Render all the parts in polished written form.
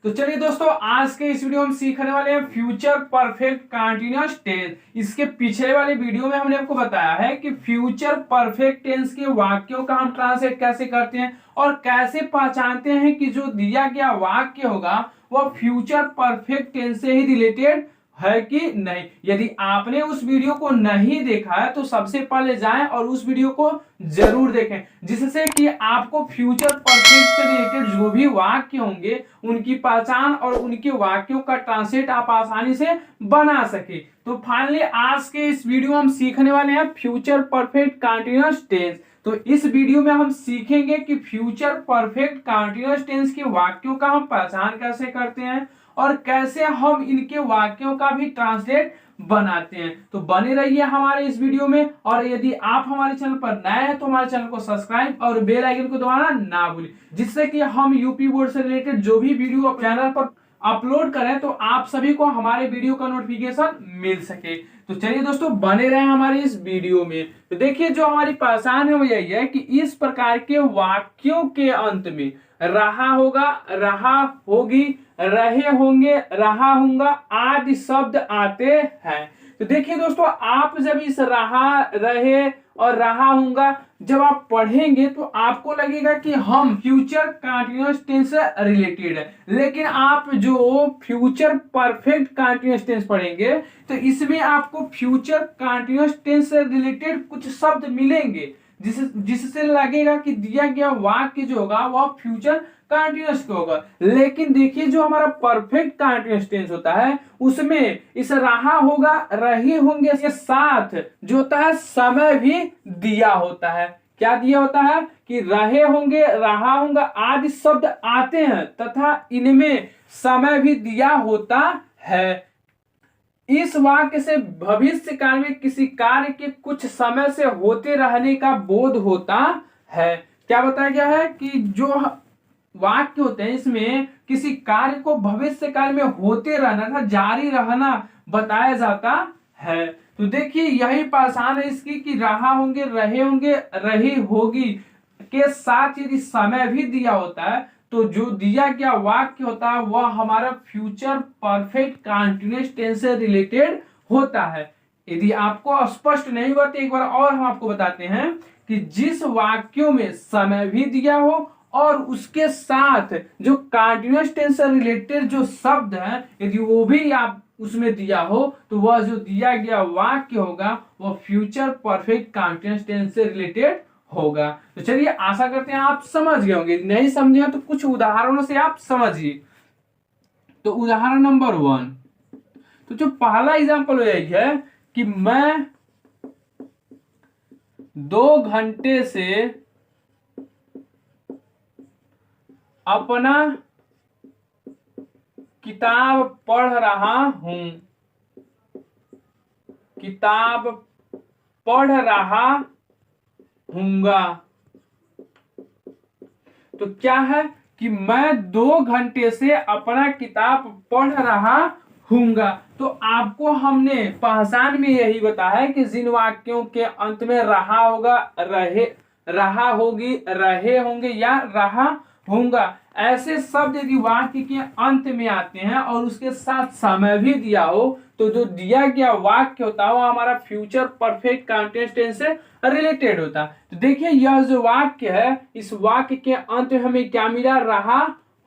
तो चलिए दोस्तों, आज के इस वीडियो में हम सीखने वाले हैं फ्यूचर परफेक्ट कंटीन्यूअस टेंस। इसके पिछले वाले वीडियो में हमने आपको बताया है कि फ्यूचर परफेक्ट टेंस के वाक्यों का हम ट्रांसलेट कैसे करते हैं और कैसे पहचानते हैं कि जो दिया गया वाक्य होगा वह फ्यूचर परफेक्ट टेंस से ही रिलेटेड है कि नहीं। यदि आपने उस वीडियो को नहीं देखा है तो सबसे पहले जाएं और उस वीडियो को जरूर देखें, जिससे कि आपको फ्यूचर परफेक्ट से रिलेटेड जो भी वाक्य होंगे उनकी पहचान और उनके वाक्यों का ट्रांसलेट आप आसानी से बना सके। तो फाइनली आज के इस वीडियो में हम सीखने वाले हैं फ्यूचर परफेक्ट कंटीन्यूअस टेंस। तो इस वीडियो में हम सीखेंगे कि फ्यूचर परफेक्ट कंटीन्यूअस टेंस के वाक्यों का हम पहचान कैसे करते हैं और कैसे हम इनके वाक्यों का भी ट्रांसलेट बनाते हैं। तो बने रहिए हमारे इस वीडियो में, और यदि आप हमारे चैनल पर नए हैं तो हमारे चैनल को सब्सक्राइब और बेल आइकन को दबाना ना भूलें, जिससे कि हम यूपी बोर्ड से रिलेटेड जो भी वीडियो चैनल पर अपलोड करें तो आप सभी को हमारे वीडियो का नोटिफिकेशन मिल सके। तो चलिए दोस्तों, बने रहे हमारे इस वीडियो में। तो देखिए, जो हमारी पहचान है वो यही है कि इस प्रकार के वाक्यों के अंत में रहा होगा, रहा होगी, रहे होंगे, रहा होगा आदि शब्द आते हैं। तो देखिए दोस्तों, आप जब इस रहा, रहे और रहा होगा जब आप पढ़ेंगे तो आपको लगेगा कि हम फ्यूचर कंटीन्यूअस टेंस से रिलेटेड है, लेकिन आप जो फ्यूचर परफेक्ट कंटीन्यूअस टेंस पढ़ेंगे तो इसमें आपको फ्यूचर कंटीन्यूअस टेंस से रिलेटेड कुछ शब्द मिलेंगे जिससे लगेगा कि दिया गया वाक्य जो होगा वह फ्यूचर कंटीन्यूअस होगा। लेकिन देखिए, जो हमारा परफेक्ट कंटीन्यूअस टेंस होता है उसमें इस रहा होगा, रहे होंगे के साथ जो होता है समय भी दिया होता है। क्या दिया होता है कि रहे होंगे, रहा होगा आदि शब्द आते हैं तथा इनमें समय भी दिया होता है। इस वाक्य से भविष्य काल में किसी कार्य के कुछ समय से होते रहने का बोध होता है। क्या बताया गया है कि जो वाक्य होते हैं इसमें किसी कार्य को भविष्य काल में होते रहना था, जारी रहना बताया जाता है। तो देखिए, यही पहचान है इसकी कि रहा होंगे, रहे होंगे, रही होगी के साथ यदि समय भी दिया होता है तो जो दिया गया वाक्य होता है वह हमारा फ्यूचर परफेक्ट कंटीन्यूअस टेंस से रिलेटेड होता है। यदि आपको स्पष्ट नहीं हुआ तो एक बार और हम आपको बताते हैं कि जिस वाक्यों में समय भी दिया हो और उसके साथ जो कंटीन्यूअस टेंस से रिलेटेड जो शब्द है यदि वो भी आप उसमें दिया हो तो वह जो दिया गया वाक्य होगा वह फ्यूचर परफेक्ट कंटीन्यूअस टेंस से रिलेटेड होगा। तो चलिए, आशा करते हैं आप समझ गए होंगे। नहीं समझे तो कुछ उदाहरणों से आप समझिए। तो उदाहरण नंबर 1, तो जो पहला एग्जांपल यही है कि मैं 2 घंटे से अपना किताब पढ़ रहा हूं, किताब पढ़ रहा हूंगा। तो क्या है कि मैं 2 घंटे से अपना किताब पढ़ रहा हूंगा। तो आपको हमने पहचान में यही बताया है कि जिन वाक्यों के अंत में रहा होगा, रहे, रहा होगी, रहे होंगे या रहा होगा, ऐसे शब्द यदि वाक्य के अंत में आते हैं और उसके साथ समय भी दिया हो तो जो दिया गया वाक्य होता है वो हमारा फ्यूचर परफेक्ट कंटीन्यूअस टेंस से रिलेटेड होता है। तो देखिए, यह जो वाक्य है इस वाक्य के अंत में हमें क्या मिला, रहा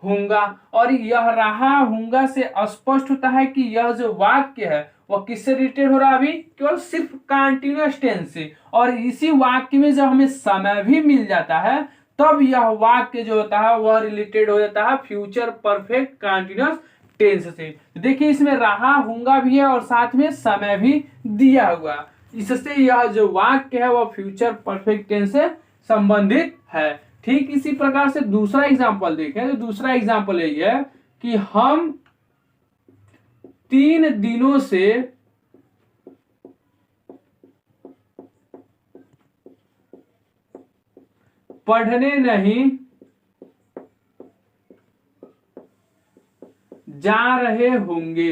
होगा, और यह रहा होगा से स्पष्ट होता है कि यह जो वाक्य है वह किससे रिलेटेड हो रहा है, अभी केवल सिर्फ कंटीन्यूअस टेंस से। और इसी वाक्य में जब हमें समय भी मिल जाता है तब यह वाक्य जो होता है वह रिलेटेड हो जाता है फ्यूचर परफेक्ट कंटीन्यूअस टेंस से। देखिए, इसमें रहा होगा भी है और साथ में समय भी दिया हुआ, इससे यह जो वाक्य है वह फ्यूचर परफेक्ट टेंस से संबंधित है। ठीक इसी प्रकार से दूसरा एग्जांपल देखें तो दूसरा एग्जांपल यही है कि हम 3 दिनों से पढ़ने नहीं जा रहे होंगे।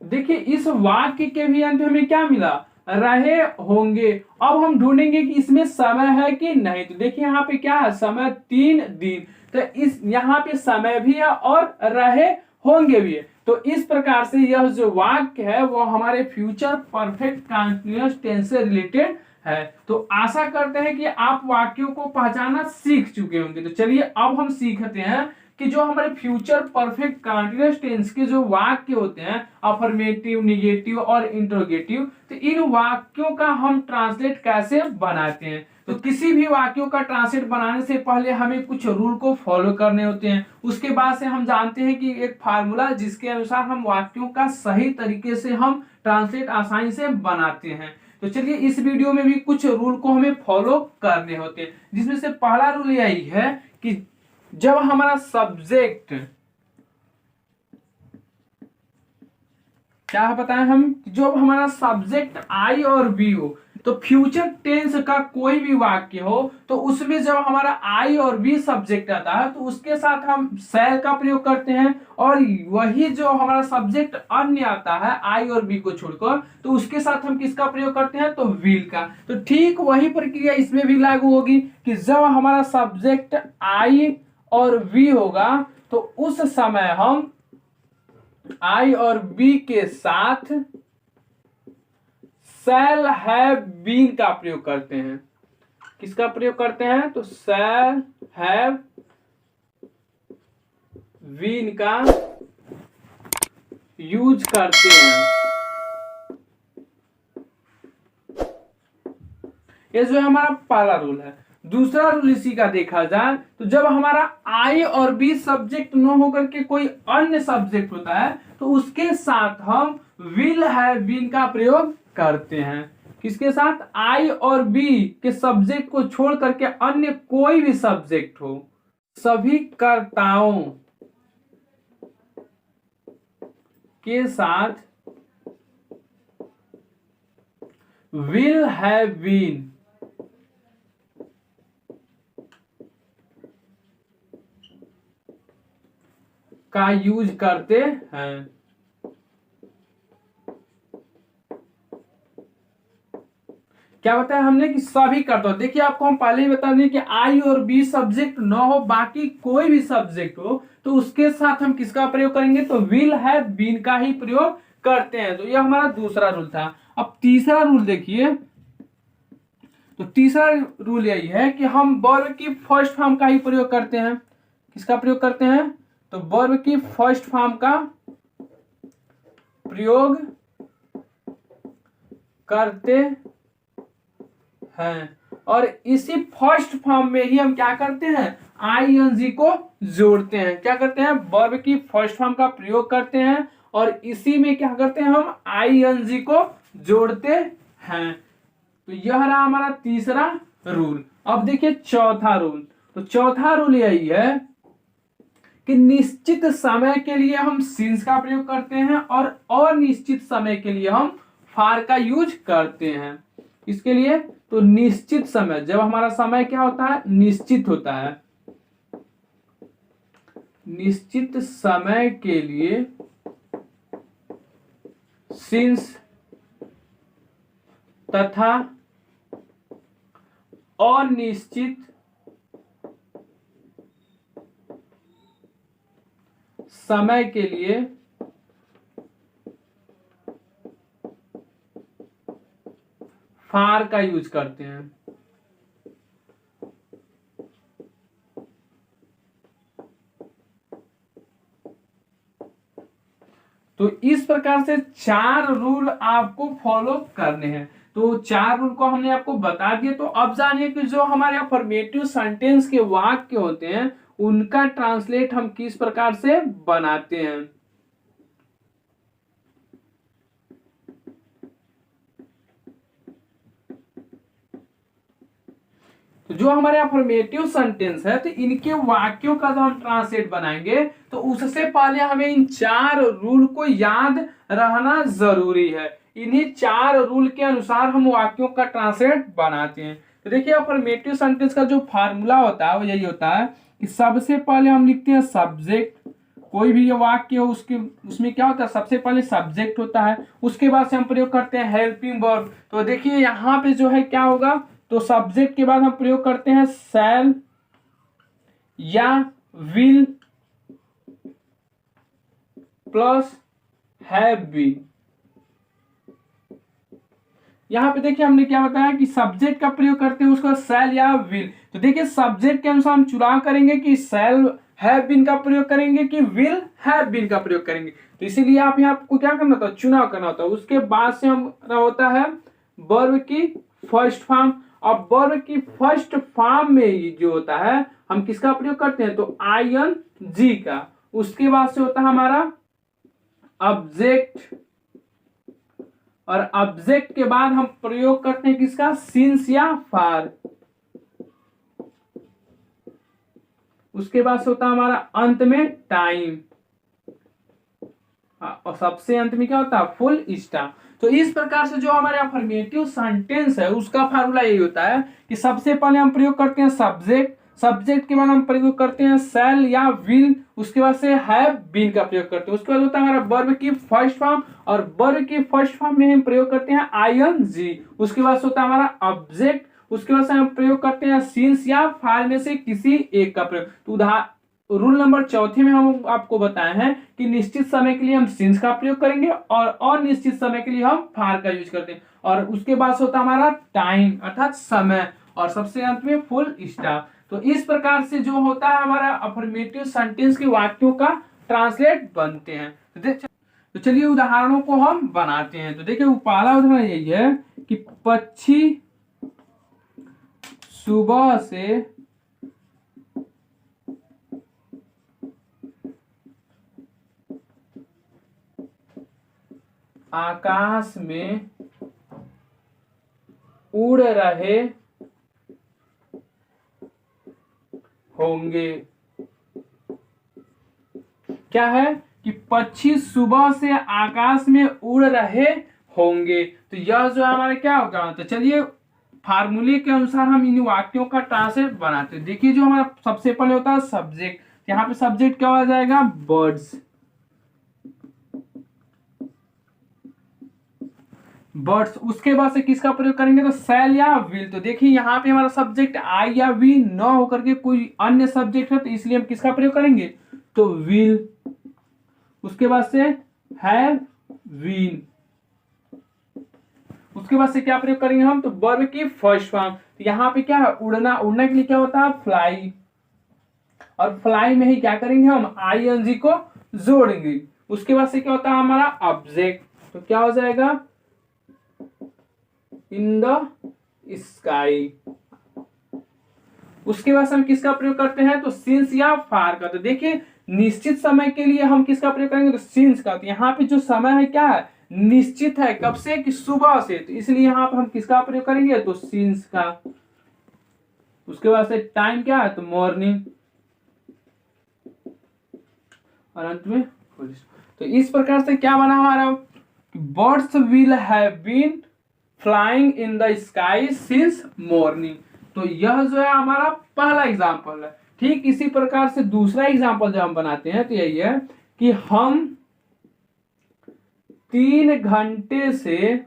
देखिए, इस वाक्य के भी अंत में क्या मिला, रहे होंगे। अब हम ढूंढेंगे कि इसमें समय है कि नहीं। तो देखिए यहाँ पे क्या है, समय 3 दिन, तो इस यहाँ पे समय भी है और रहे होंगे भी है। तो इस प्रकार से यह जो वाक्य है वो हमारे फ्यूचर परफेक्ट कंटीन्यूअस टेंस से रिलेटेड है। तो आशा करते हैं कि आप वाक्यों को पहचानना सीख चुके होंगे। तो चलिए अब हम सीखते हैं कि जो हमारे फ्यूचर परफेक्ट कंटीन्यूअस टेंस के जो वाक्य होते हैं, अफर्मेटिव, निगेटिव और इंट्रोगेटिव, तो इन वाक्यों का हम ट्रांसलेट कैसे बनाते हैं। तो किसी भी वाक्यों का ट्रांसलेट बनाने से पहले हमें कुछ रूल को फॉलो करने होते हैं। उसके बाद से हम जानते हैं कि एक फार्मूला जिसके अनुसार हम वाक्यों का सही तरीके से हम ट्रांसलेट आसानी से बनाते हैं। तो चलिए इस वीडियो में भी कुछ रूल को हमें फॉलो करने होते हैं, जिसमें से पहला रूल यही है कि जब हमारा सब्जेक्ट, क्या बताएं हम, जब हमारा सब्जेक्ट आई और बी हो, तो फ्यूचर टेंस का कोई भी वाक्य हो तो उसमें जब हमारा आई और बी सब्जेक्ट आता है तो उसके साथ हम शैल का प्रयोग करते हैं, और वही जो हमारा सब्जेक्ट अन्य आता है आई और बी को छोड़कर तो उसके साथ हम किसका प्रयोग करते हैं, तो विल का। तो ठीक वही प्रक्रिया इसमें भी लागू होगी कि जब हमारा सब्जेक्ट आई और बी होगा तो उस समय हम आई और बी के साथ शैल हैव बीन का प्रयोग करते हैं। किसका प्रयोग करते हैं, तो शैल हैव बीन का यूज करते हैं। ये जो हमारा पहला रूल है। दूसरा रूल इसी का देखा जाए तो जब हमारा आई और बी सब्जेक्ट न होकर के कोई अन्य सब्जेक्ट होता है तो उसके साथ हम विल हैव बीन का प्रयोग करते हैं। किसके साथ, आई और बी के सब्जेक्ट को छोड़ करके अन्य कोई भी सब्जेक्ट हो, सभी कर्ताओं के साथ विल हैव बीन का यूज करते हैं। क्या बताया हमने कि सभी कर्ता। देखिए आपको हम पहले ही बता दें कि आई और बी सब्जेक्ट न हो, बाकी कोई भी सब्जेक्ट हो तो उसके साथ हम किसका प्रयोग करेंगे, तो विल हैव बीन का ही प्रयोग करते हैं। तो यह हमारा दूसरा रूल था। अब तीसरा रूल देखिए, तो तीसरा रूल यही है कि हम वर्ब की फर्स्ट फॉर्म का ही प्रयोग करते हैं। किसका प्रयोग करते हैं, तो वर्ब की फर्स्ट फॉर्म का प्रयोग करते हैं, और इसी फर्स्ट फॉर्म में ही हम क्या करते हैं, आईएनजी को जोड़ते हैं। क्या करते हैं, वर्ब की फर्स्ट फॉर्म का प्रयोग करते हैं और इसी में क्या करते हैं, हम आईएनजी को जोड़ते हैं। तो यह रहा हमारा तीसरा रूल। अब देखिए चौथा रूल। तो चौथा रूल यही है कि निश्चित समय के लिए हम सिंस का प्रयोग करते हैं और अनिश्चित समय के लिए हम फार का यूज करते हैं। इसके लिए तो निश्चित समय, जब हमारा समय क्या होता है, निश्चित होता है, निश्चित समय के लिए सिंस तथा अनिश्चित समय के लिए फार का यूज करते हैं। तो इस प्रकार से 4 रूल आपको फॉलो करने हैं। तो 4 रूल को हमने आपको बता दिए। तो अब जानिए कि जो हमारे अफर्मेटिव सेंटेंस के वाक्य होते हैं उनका ट्रांसलेट हम किस प्रकार से बनाते हैं। तो जो हमारे अफर्मेटिव सेंटेंस है तो इनके वाक्यों का जब हम ट्रांसलेट बनाएंगे तो उससे पहले हमें इन 4 रूल को याद रहना जरूरी है। इन्हीं 4 रूल के अनुसार हम वाक्यों का ट्रांसलेट बनाते हैं। तो देखिए अफर्मेटिव सेंटेंस का जो फार्मूला होता है वो यही होता है कि सबसे पहले हम लिखते हैं सब्जेक्ट कोई भी ये वाक्य हो उसके उसमें क्या होता है, सबसे पहले सब्जेक्ट होता है, उसके बाद से हम प्रयोग करते हैं हेल्पिंग वर्ब। तो देखिए यहाँ पे जो है क्या होगा, तो सब्जेक्ट के बाद हम प्रयोग करते हैं शैल या विल प्लस हैव बीन। यहाँ पे देखिए हमने क्या बताया कि सब्जेक्ट का प्रयोग करते हैं उसको शैल या विल। तो देखिए सब्जेक्ट के अनुसार हम चुनाव करेंगे कि शैल हैव बीन का प्रयोग करेंगे कि विल हैव बीन का प्रयोग करेंगे। तो इसीलिए आप यहाँ आपको क्या करना होता है, चुनाव करना होता है। उसके बाद से हमारा होता है वर्ब की फर्स्ट फॉर्म। अब वर्ब की फर्स्ट फॉर्म में ही जो होता है हम किसका प्रयोग करते हैं, तो ING का। उसके बाद से होता है हमारा ऑब्जेक्ट, और ऑब्जेक्ट के बाद हम प्रयोग करते हैं किसका, सिंस या फॉर। उसके बाद से होता है हमारा अंत में टाइम, और सबसे अंत में क्या होता है, फुल स्टॉप। तो इस प्रकार से जो हमारे अफर्मेटिव सेंटेंस है उसका फार्मूला यही होता है कि सबसे पहले हम प्रयोग करते हैं सब्जेक्ट, सब्जेक्ट के बाद हम प्रयोग करते हैं शैल या विल, उसके बाद से हैव बीन का प्रयोग करते हैं। उसके बाद होता है हमारा वर्ब की फर्स्ट फॉर्म, और वर्ब की फर्स्ट फॉर्म में हम प्रयोग करते हैं ING। उसके बाद से होता है हमारा ऑब्जेक्ट, उसके बाद से हम प्रयोग करते हैं सिंस या फॉर में से किसी एक का प्रयोग। तो उदाहरण रूल नंबर 4 में हम आपको बताए हैं कि निश्चित समय के लिए हम सिंस का प्रयोग करेंगे और अनिश्चित समय के लिए हम फॉर का यूज करते हैं। और उसके बाद होता है हमारा टाइम अर्थात समय, और सबसे अंत में फुल स्टॉप। तो इस प्रकार से जो होता है हमारा अफर्मेटिव सेंटेंस के वाक्यों का ट्रांसलेट बनते हैं। तो चलिए उदाहरणों को हम बनाते हैं। तो देखिए पहला उदाहरण यही है कि पक्षी सुबह से आकाश में उड़ रहे होंगे। क्या है कि पक्षी सुबह से आकाश में उड़ रहे होंगे। तो यह जो हमारा क्या होगा, तो चलिए फार्मूले के अनुसार हम इन वाक्यों का ट्रांसलेट बनाते हैं। देखिए जो हमारा सबसे पहले होता है सब्जेक्ट, यहाँ पे सब्जेक्ट क्या हो जाएगा, बर्ड्स, बर्ड्स। उसके बाद से किसका प्रयोग करेंगे, तो शैल या विल। तो देखिए यहाँ पे हमारा सब्जेक्ट आई या वी न होकर के कोई अन्य सब्जेक्ट है, तो इसलिए हम किसका प्रयोग करेंगे, तो विल। उसके बाद से हैव बीन। उसके बाद से क्या प्रयोग करेंगे हम, तो वर्ब की फर्स्ट फॉर्म। तो यहाँ पे क्या है, उड़ना, उड़ने के लिए क्या होता है, फ्लाई, और फ्लाई में ही क्या करेंगे हम, ING को जोड़ेंगे। उसके बाद से क्या होता है हमारा ऑब्जेक्ट, तो क्या हो जाएगा, इन द स्काई। उसके बाद हम किसका प्रयोग करते हैं, तो सिंस या फॉर का। तो देखिए निश्चित समय के लिए हम किसका प्रयोग करेंगे, तो सिंस का। तो यहाँ पे जो समय है क्या है, निश्चित है, कब से, कि सुबह से, तो इसलिए यहाँ पे हम किसका प्रयोग करेंगे, तो सिंस का। उसके बाद से टाइम क्या है, तो मॉर्निंग, और अंत में फुल। तो इस प्रकार से क्या बना हमारा, birds will have been flying in the sky since morning. तो यह जो है हमारा पहला एग्जाम्पल है। ठीक इसी प्रकार से दूसरा एग्जाम्पल जब हम बनाते हैं तो यही है कि हम 3 घंटे से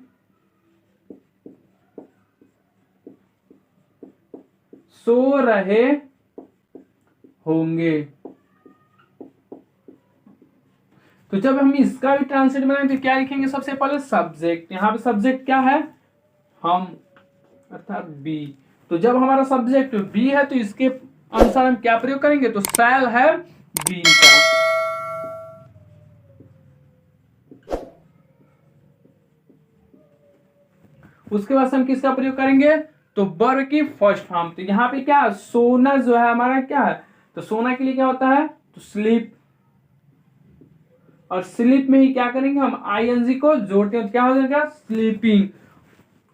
सो रहे होंगे। तो जब हम इसका भी ट्रांसलेट बनाएंगे तो क्या लिखेंगे, सबसे पहले सब्जेक्ट, यहाँ पे सब्जेक्ट क्या है, हम अर्थात बी। तो जब हमारा सब्जेक्ट बी है तो इसके अनुसार हम क्या प्रयोग करेंगे, तो शैल हैव बीन का। उसके बाद हम किसका प्रयोग करेंगे, तो वर्ब की फर्स्ट फॉर्म। तो यहाँ पे क्या, सोना जो है हमारा क्या है, तो सोना के लिए क्या होता है, तो स्लीप, और स्लीप में ही क्या करेंगे हम, ING को जोड़ते हैं, तो क्या हो जाएगा, स्लीपिंग।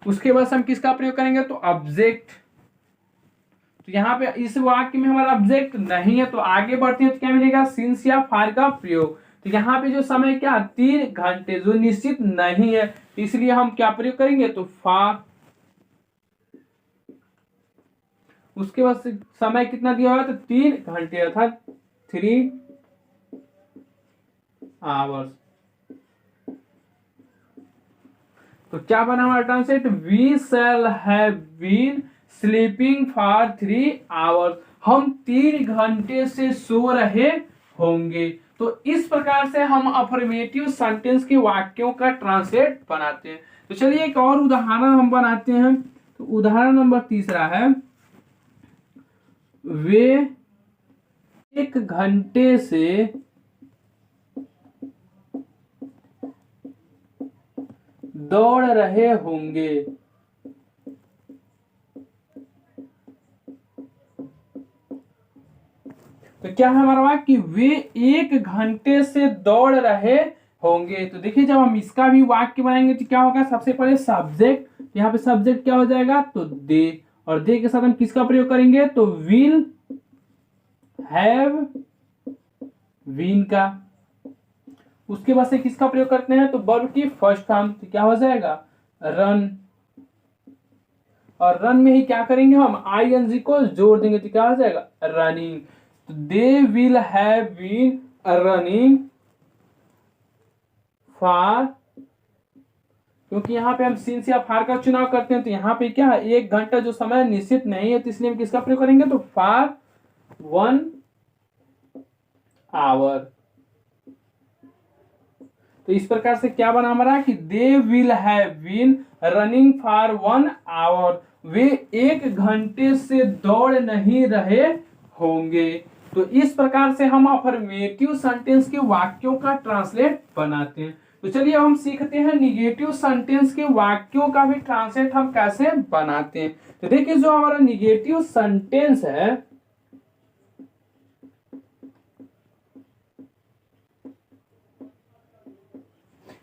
उसके बाद हम किसका प्रयोग करेंगे, तो ऑब्जेक्ट। तो यहाँ पे इस वाक्य में हमारा ऑब्जेक्ट नहीं है, तो आगे बढ़ते हैं तो क्या मिलेगा, सिंस या फॉर का प्रयोग। तो यहाँ पे जो समय क्या, 3 घंटे, जो निश्चित नहीं है, तो इसलिए हम क्या प्रयोग करेंगे, तो फॉर। उसके बाद समय कितना दिया हुआ है, तो 3 घंटे, अर्थात 3 आवर्स। तो क्या बना हमारा translate, we shall have been sleeping for 3 hours, हम 3 घंटे से सो रहे होंगे। तो इस प्रकार से हम अफर्मेटिव सेंटेंस के वाक्यों का ट्रांसलेट बनाते हैं। तो चलिए एक और उदाहरण हम बनाते हैं। तो उदाहरण नंबर 3 है, वे 1 घंटे से दौड़ रहे होंगे। तो क्या है हमारा वाक्य कि वे 1 घंटे से दौड़ रहे होंगे। तो देखिए जब हम इसका भी वाक्य बनाएंगे तो क्या होगा, सबसे पहले सब्जेक्ट, यहाँ पे सब्जेक्ट क्या हो जाएगा, तो दे, और दे के साथ हम किसका प्रयोग करेंगे, तो विल हैव बीन का। उसके बाद से किसका प्रयोग करते हैं, तो वर्ब की फर्स्ट फॉर्म, तो क्या हो जाएगा, रन, और रन में ही क्या करेंगे हम, आईएनजी को जोड़ देंगे तो क्या हो जाएगा, रनिंग। तो they will have been running for, क्योंकि यहाँ पे हम सिंस या फार का चुनाव करते हैं तो यहाँ पे क्या है, 1 घंटा जो समय निश्चित नहीं है, तो इसलिए हम किसका प्रयोग करेंगे, तो फॉर 1 आवर। तो इस प्रकार से क्या बना हमारा कि they will have been running for 1 hour, वे 1 घंटे से दौड़ नहीं रहे होंगे। तो इस प्रकार से हम अफर्मेटिव सेंटेंस के वाक्यों का ट्रांसलेट बनाते हैं। तो चलिए हम सीखते हैं निगेटिव सेंटेंस के वाक्यों का भी ट्रांसलेट हम कैसे बनाते हैं। तो देखिए जो हमारा निगेटिव सेंटेंस है,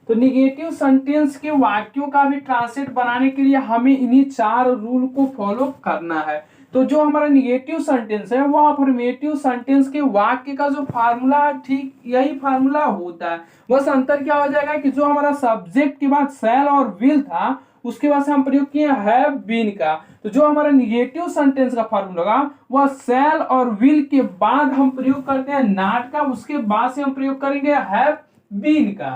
तो निगेटिव सेंटेंस के वाक्यों का भी ट्रांसलेट बनाने के लिए हमें इन्हीं 4 रूल को फॉलो करना है। तो जो हमारा निगेटिव सेंटेंस है वो अफर्मेटिव सेंटेंस के वाक्य का जो फार्मूला है, ठीक यही फार्मूला होता है। बस अंतर क्या हो जाएगा कि जो हमारा सब्जेक्ट के बाद शैल और विल था, उसके बाद से हम प्रयोग किए हैव बीन का। तो जो हमारा निगेटिव सेंटेंस का फार्मूला होगा वह शैल और विल के बाद हम प्रयोग करते हैं नॉट का, उसके बाद से हम प्रयोग करेंगे हैव बीन का।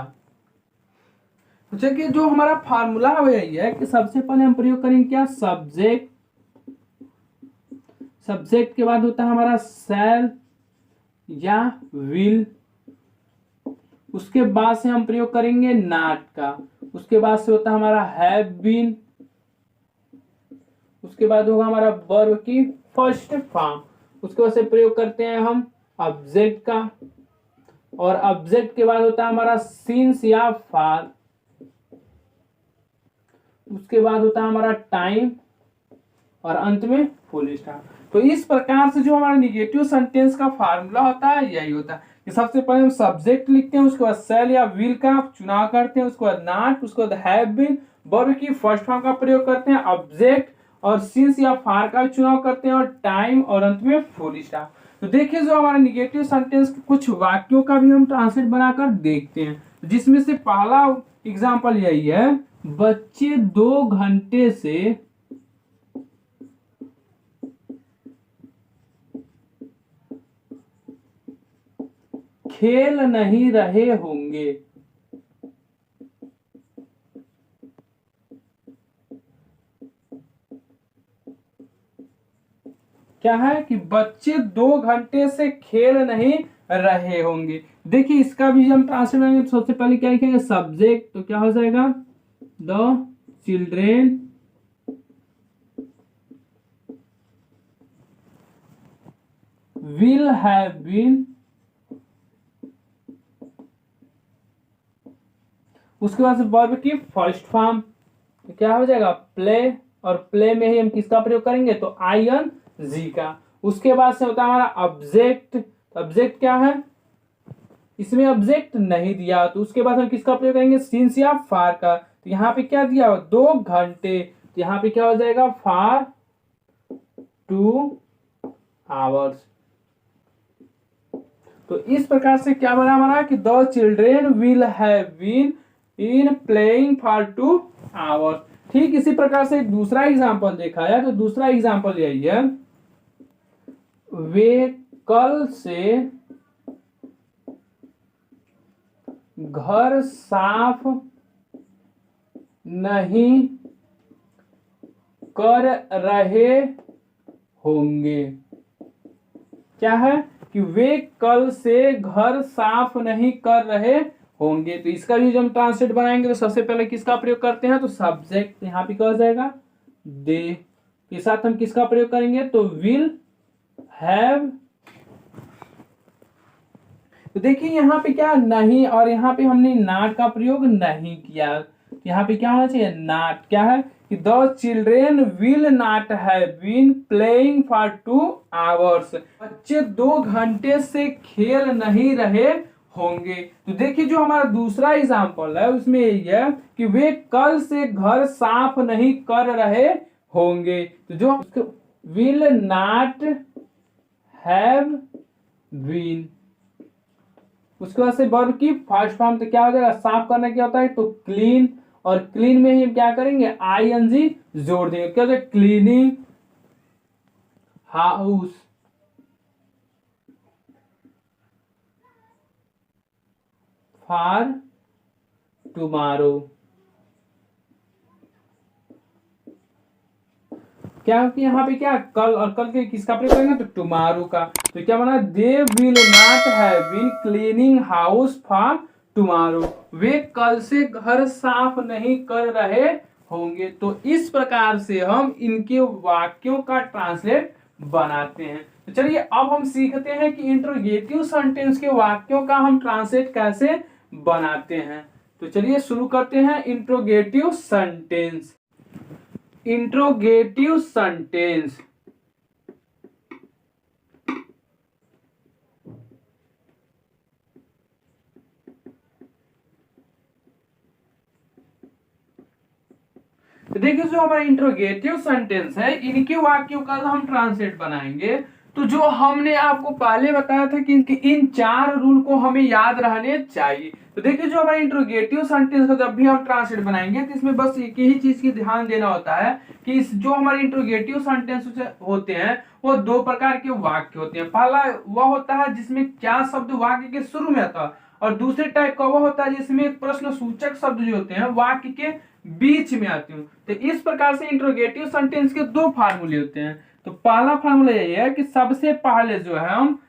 तो चलिए जो हमारा फार्मूला है यही है कि सबसे पहले हम प्रयोग करेंगे क्या, सब्जेक्ट, सब्जेक्ट के बाद होता है हमारा शैल या विल, उसके बाद से हम प्रयोग करेंगे नॉट का, उसके बाद से होता है हमारा हैव बीन, उसके बाद होगा हमारा वर्ब की फर्स्ट फॉर्म, उसके बाद से प्रयोग करते हैं हम ऑब्जेक्ट का, और ऑब्जेक्ट के बाद होता है हमारा सिंस या फॉर, उसके बाद होता है हमारा टाइम, और अंत में फुल स्टॉप। तो इस प्रकार से जो हमारा निगेटिव सेंटेंस का फार्मूला होता है यही होता है कि सबसे पहले हम सब्जेक्ट लिखते हैं, उसके बाद शैल या विल का चुनाव करते हैं, उसके बाद नॉट, उसके बाद हैव बीन, वर्ब की फर्स्ट फॉर्म का प्रयोग करते हैं, ऑब्जेक्ट और सिंस या फार का चुनाव करते हैं, और टाइम, और अंत में फुल स्टॉप। तो देखिए जो हमारा निगेटिव सेंटेंस के कुछ वाक्यों का भी हम ट्रांसलेट बनाकर देखते हैं, जिसमें से पहला एग्जाम्पल यही है, बच्चे 2 घंटे से खेल नहीं रहे होंगे। क्या है कि बच्चे 2 घंटे से खेल नहीं रहे होंगे। देखिए इसका भी हम ट्रांसलेट करेंगे तो सबसे पहले क्या लिखेंगे, सब्जेक्ट, तो क्या हो जाएगा, the children will have been, उसके बाद से वर्ब की फर्स्ट फॉर्म, तो क्या हो जाएगा, प्ले, और प्ले में ही हम किसका प्रयोग करेंगे, तो ING का। उसके बाद से होता है हमारा ऑब्जेक्ट, ऑब्जेक्ट क्या है, इसमें ऑब्जेक्ट नहीं दिया, तो उसके बाद हम किसका प्रयोग करेंगे, सिंस या फार का। तो यहाँ पे क्या दिया, 2 घंटे, तो यहाँ पे क्या हो जाएगा, फार 2 आवर्स। तो इस प्रकार से क्या बना हमारा कि the children will have been in playing for 2 hours. ठीक इसी प्रकार से एक दूसरा एग्जाम्पल देखा है, तो दूसरा एग्जाम्पल यही है, वे कल से घर साफ नहीं कर रहे होंगे। क्या है कि वे कल से घर साफ नहीं कर रहे होंगे। तो इसका भी जब हम ट्रांसलेट बनाएंगे तो सबसे पहले किसका प्रयोग करते हैं, तो सब्जेक्ट यहाँ पे क्या हो जाएगा, दे के साथ हम किसका प्रयोग करेंगे, तो विल हैव। तो देखिए यहाँ पे क्या नहीं, और यहाँ पे हमने नॉट का प्रयोग नहीं किया। यहाँ पे क्या होना चाहिए, नॉट। क्या है कि the children will not have been playing for 2 hours. बच्चे 2 घंटे से खेल नहीं रहे होंगे। तो देखिए जो हमारा दूसरा एग्जाम्पल है उसमें यही है कि वे कल से घर साफ नहीं कर रहे होंगे। तो जो विल नॉट हैव बीन, उसके बाद से वर्ब की फर्स्ट फॉर्म तो क्या हो जाएगा, साफ करना क्या होता है, तो क्लीन। और क्लीन में ही क्या करेंगे, आईएनजी जोड़ देंगे। क्या होता है, क्लीनिंग हाउस। For tomorrow. क्या कि यहाँ पे क्या कल, और कल के किसका प्रयोग करेंगे, तो टुमारो का। तो क्या बना, they will not have been cleaning house for tomorrow. वे कल से घर साफ नहीं कर रहे होंगे। तो इस प्रकार से हम इनके वाक्यों का ट्रांसलेट बनाते हैं। तो चलिए अब हम सीखते हैं कि इंट्रोगेटिव सेंटेंस के वाक्यों का हम ट्रांसलेट कैसे बनाते हैं। तो चलिए शुरू करते हैं इंट्रोगेटिव सेंटेंस। इंट्रोगेटिव सेंटेंस, तो देखिए जो हमारा इंट्रोगेटिव सेंटेंस है इनके वाक्यों का हम ट्रांसलेट बनाएंगे। तो जो हमने आपको पहले बताया था कि इन 4 रूल को हमें याद रहने चाहिए। तो देखिए जो हमारा इंट्रोगेटिव सेंटेंस का जब भी हम ट्रांसलेट बनाएंगे तो इसमें बस एक ही चीज की ध्यान देना होता है कि इस जो हमारे इंट्रोगेटिव सेंटेंस होते हैं वो 2 प्रकार के वाक्य होते हैं। पहला वह होता है जिसमें क्या शब्द वाक्य के शुरू में आता है, और दूसरे टाइप का वह होता है जिसमें प्रश्न सूचक शब्द जो होते हैं वाक्य के बीच में आते हैं। तो इस प्रकार से इंट्रोगेटिव सेंटेंस के 2 फार्मूले होते हैं। तो पहला फार्मूला यही है कि सबसे पहले जो है हम,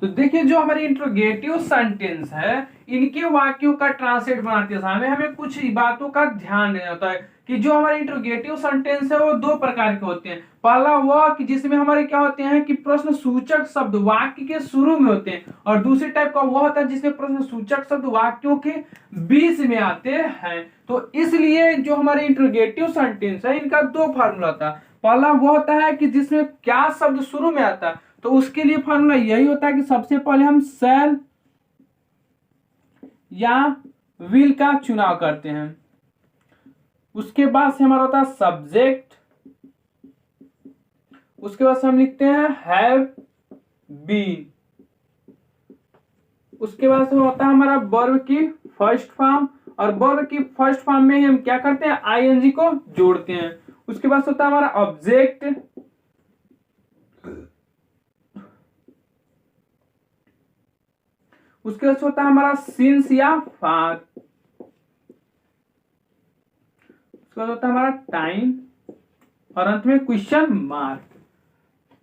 तो देखिए जो हमारे इंट्रोगेटिव सेंटेंस है इनके वाक्यों का ट्रांसलेट बनाते समय हमें कुछ बातों का ध्यान देना होता है कि जो हमारे इंट्रोगेटिव सेंटेंस है वो 2 प्रकार के होते हैं। पहला वह कि जिसमें हमारे क्या होते हैं कि प्रश्न सूचक शब्द वाक्य के शुरू में होते हैं, और दूसरे टाइप का वह होता है जिसमें प्रश्न सूचक शब्द वाक्यों के बीच में आते हैं। तो इसलिए जो हमारे इंट्रोगेटिव सेंटेंस है इनका 2 फार्मूला था। पहला वो होता है कि जिसमें क्या शब्द शुरू में आता है, तो उसके लिए फार्मूला यही होता है कि सबसे पहले हम शैल या विल का चुनाव करते हैं। उसके बाद से हमारा होता है सब्जेक्ट, उसके बाद से हम लिखते हैं हैव बीन, उसके बाद से होता है हमारा वर्ब की फर्स्ट फॉर्म, और वर्ब की फर्स्ट फॉर्म में ही हम क्या करते हैं, आईएनजी को जोड़ते हैं। उसके बाद होता है हमारा ऑब्जेक्ट, उसके बाद होता है हमारा सिंस या फॉर, उसके बाद होता है हमारा टाइम, और अंत में क्वेश्चन मार्क।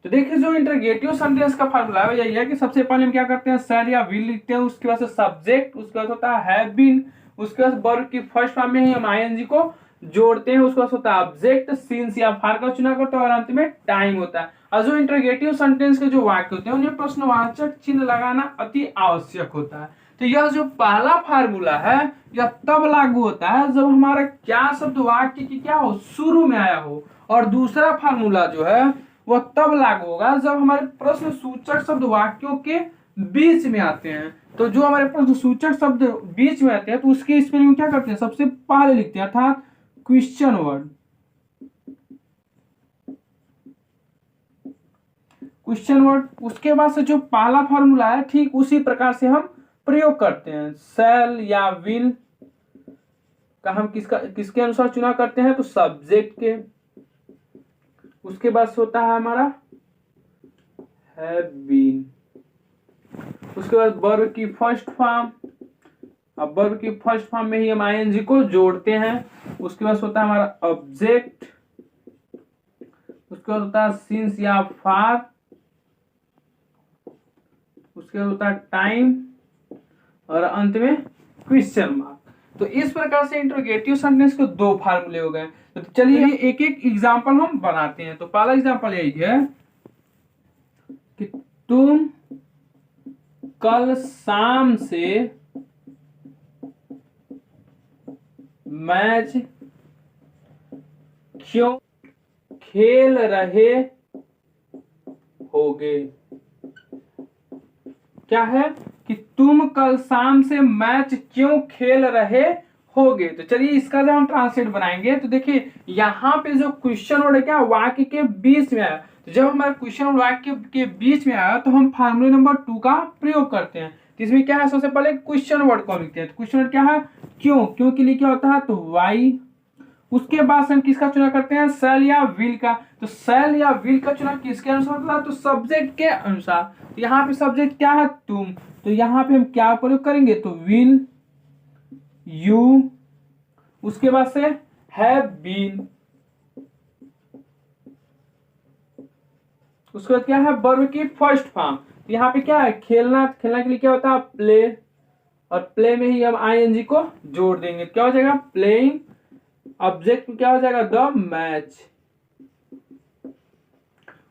तो देखिए जो इंटरगेटिव सेंटेंस का फार्मूला है यही है कि सबसे पहले हम क्या करते हैं, शैल या विल लिखते हैं, उसके बाद से सब्जेक्ट, उसके बाद होता है हैव बीन, उसके बाद वर्ब की फर्स्ट फॉर्म में ही हम आईएनजी को जोड़ते हैं, उसके बाद होता है ऑब्जेक्ट, सिंस या फॉर का चुनाव करते हैं, और अंत में टाइम होता है। और जो इंटरगेटिव सेंटेंस के जो वाक्य होते हैं उन्हें प्रश्नवाचक चिन्ह लगाना अति आवश्यक होता है। तो यह जो पहला फार्मूला है यह तब लागू होता है जब हमारा क्या शब्द वाक्य की क्या हो, शुरू में आया हो, और दूसरा फार्मूला जो है वह तब लागू होगा जब हमारे प्रश्न सूचक शब्द वाक्यों के बीच में आते हैं। तो जो हमारे प्रश्न सूचक शब्द बीच में आते हैं तो उसके स्पेलिंग क्या करते हैं, सबसे पहले लिखते हैं, अर्थात क्वेश्चन वर्ड, क्वेश्चन वर्ड। उसके बाद से जो पहला फॉर्मूला है ठीक उसी प्रकार से हम प्रयोग करते हैं। शैल या विल का हम किसके अनुसार चुनाव करते हैं, तो सब्जेक्ट के। उसके बाद होता है हमारा हैव बीन, उसके बाद वर्ब की फर्स्ट फॉर्म, अब वर्ब की फर्स्ट फॉर्म में ही हम आईएनजी को जोड़ते हैं। उसके बाद होता है हमारा ऑब्जेक्ट, उसके बाद होता है सिंस या फार, उसके बाद होता है टाइम और अंत में क्वेश्चन मार्क। तो इस प्रकार से इंट्रोगेटिव सेंटेंस के दो फार्मूले हो गए। तो चलिए एक एक एग्जांपल हम बनाते हैं। तो पहला एग्जांपल यही है कि तुम कल शाम से मैच क्यों खेल रहे होगे। क्या है कि तुम कल शाम से मैच क्यों खेल रहे होगे। तो चलिए इसका जब हम ट्रांसलेट बनाएंगे तो देखिए यहाँ पे जो क्वेश्चन वर्ड है क्या वाक्य के बीच में आया। तो जब हमारा क्वेश्चन वर्ड वाक्य के बीच में आया तो हम फार्मूले नंबर 2 का प्रयोग करते हैं। तो इसमें क्या है, सबसे पहले क्वेश्चन वर्ड को लिखते हैं। तो क्वेश्चन वर्ड क्या है, क्यों, क्यों के लिए क्या होता है तो वाई। उसके बाद से हम किसका चुनाव करते हैं, शैल या विल का। तो शैल या विल का चुनाव किसके अनुसार होता है तो सब्जेक्ट के अनुसार। तो यहाँ पे सब्जेक्ट क्या है तुम, तो यहाँ पे हम क्या प्रयोग करेंगे तो विल, यू, उसके बाद से हैव बीन, उसके बाद क्या है वर्ब की फर्स्ट फॉर्म। तो यहाँ पे क्या है खेलना, खेलना के लिए क्या होता है प्ले, और प्ले में ही हम आईएनजी को जोड़ देंगे। क्या हो जाएगा प्लेइंग, ऑब्जेक्ट में क्या हो जाएगा द मैच।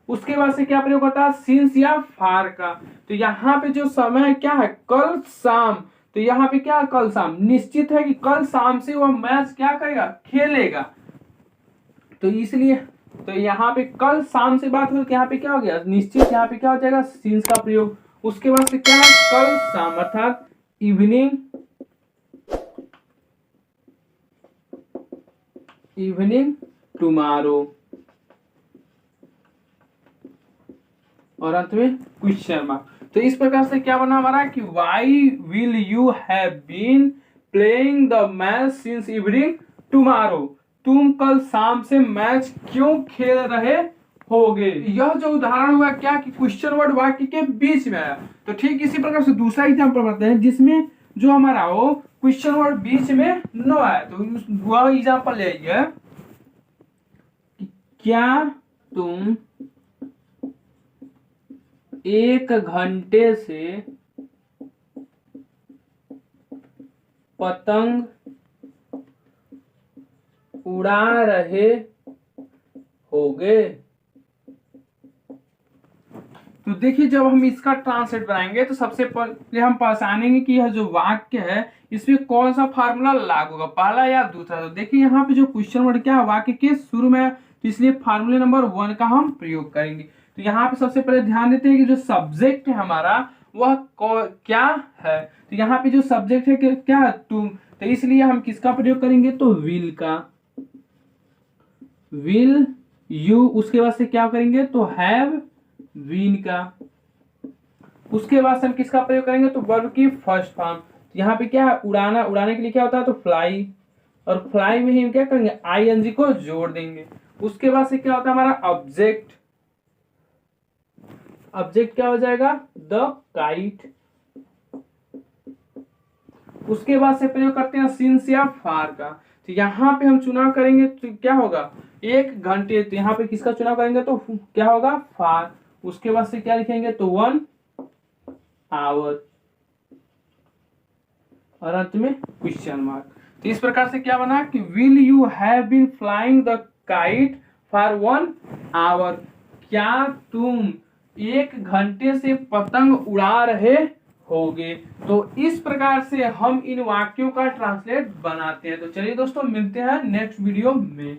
उसके बाद से क्या प्रयोग होता है सिंस या फार का। तो यहाँ पे जो समय क्या है कल शाम। तो यहाँ पे क्या है कल शाम, निश्चित है कि कल शाम से वह मैच क्या करेगा खेलेगा। तो इसलिए तो यहाँ पे कल शाम से बात हुई, यहाँ पे क्या हो गया निश्चित, यहाँ पे क्या हो जाएगा सिंस का प्रयोग। उसके बाद से क्या है कल शाम अर्थात इवनिंग, इवनिंग टुमारो, और अंत में क्वेश्चन मार्क। तो इस प्रकार से क्या बना हमारा कि why will you have been playing the match since evening tomorrow. तुम कल शाम से मैच क्यों खेल रहे होगे। यह जो उदाहरण हुआ क्या कि क्वेश्चन वर्ड वाक्य के बीच में आया। तो ठीक इसी प्रकार से दूसरा एग्जांपल बनाते हैं जिसमें जो हमारा हो क्वेश्चन वर्ड बीच में न आए। तो वह एग्जांपल यही है कि क्या तुम 1 घंटे से पतंग उड़ा रहे होगे। तो देखिए जब हम इसका ट्रांसलेट बनाएंगे तो सबसे पहले हम पहचानेंगे कि यह जो वाक्य है इसमें कौन सा फार्मूला लागू होगा, पहला या दूसरा। तो देखिए यहाँ पे जो क्वेश्चन वर्ड क्या है वाक्य के शुरू में है, तो इसलिए फार्मूले नंबर 1 का हम प्रयोग करेंगे। तो यहाँ पे सबसे पहले ध्यान देते हैं कि जो सब्जेक्ट है हमारा वह क्या है। तो यहाँ पे जो सब्जेक्ट है क्या है तुम। तो इसलिए हम किसका प्रयोग करेंगे तो विल का, विल यू। उसके बाद से क्या करेंगे तो हैव बीन का। उसके बाद से हम किसका प्रयोग करेंगे तो वर्ब की फर्स्ट फॉर्म। तो यहाँ पे क्या है उड़ाना, उड़ाने के लिए क्या होता है तो फ्लाई, और फ्लाई में ही हम क्या करेंगे आईएनजी को जोड़ देंगे। उसके बाद से क्या होता है हमारा ऑब्जेक्ट, ऑब्जेक्ट क्या हो जाएगा द काइट। उसके बाद से प्रयोग करते हैं सिंस या फार का। तो यहाँ पे हम चुनाव करेंगे तो क्या होगा 1 घंटे। तो यहाँ पे किसका चुनाव करेंगे तो क्या होगा फार। उसके बाद से क्या लिखेंगे तो 1 आवर, और अंत में क्वेश्चन मार्क। तो इस प्रकार से क्या बना कि will you have been flying the kite for 1 hour. क्या तुम 1 घंटे से पतंग उड़ा रहे होगे। तो इस प्रकार से हम इन वाक्यों का ट्रांसलेट बनाते हैं। तो चलिए दोस्तों मिलते हैं नेक्स्ट वीडियो में।